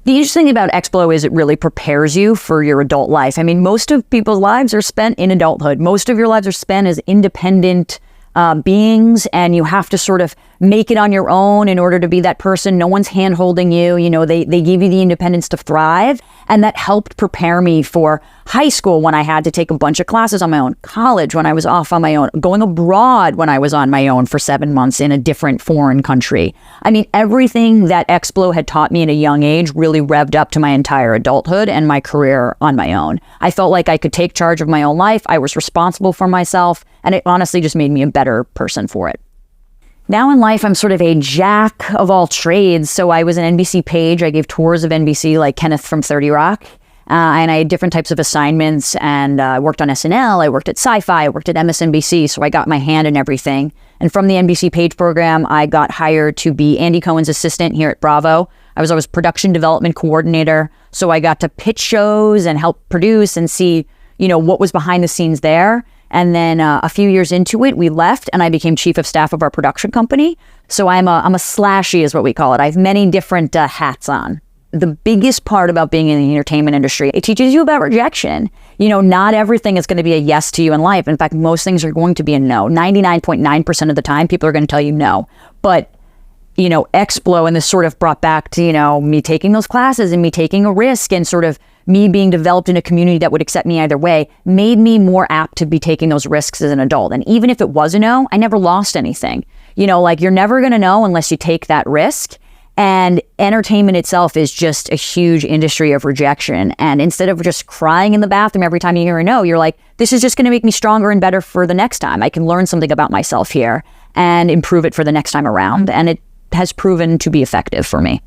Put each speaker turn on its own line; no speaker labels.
The interesting thing about EXPLO is it really prepares you for your adult life. I mean, most of people's lives are spent in adulthood. Most of your lives are spent as independent beings, and you have to sort of make it on your own in order to be that person. No one's hand-holding you. You know, they give you the independence to thrive. And that helped prepare me for high school when I had to take a bunch of classes on my own, college when I was off on my own, going abroad when I was on my own for 7 months in a different foreign country. I mean, everything that EXPLO had taught me at a young age really revved up to my entire adulthood and my career on my own. I felt like I could take charge of my own life. I was responsible for myself, and it honestly just made me a better person for it. Now in life, I'm sort of a jack of all trades. So I was an NBC page. I gave tours of NBC like Kenneth from 30 Rock. And I had different types of assignments, and I worked on SNL, I worked at Sci-Fi, I worked at MSNBC. So I got my hand in everything. And from the NBC page program, I got hired to be Andy Cohen's assistant here at Bravo. I was production development coordinator. So I got to pitch shows and help produce and see, you know, what was behind the scenes there. And then a few years into it, we left, and I became chief of staff of our production company. So I'm a slashy is what we call it. I have many different hats on. The biggest part about being in the entertainment industry, it teaches you about rejection. You know, not everything is going to be a yes to you in life. In fact, most things are going to be a no. 99.9% of the time, people are going to tell you no. But, you know, EXPLO, and this sort of brought back to, you know, me taking those classes and me taking a risk and sort of me being developed in a community that would accept me either way, made me more apt to be taking those risks as an adult. And even if it was a no, I never lost anything. You know, like, you're never going to know unless you take that risk. And entertainment itself is just a huge industry of rejection. And instead of just crying in the bathroom every time you hear a no, you're like, this is just going to make me stronger and better for the next time. I can learn something about myself here and improve it for the next time around. And it has proven to be effective for me.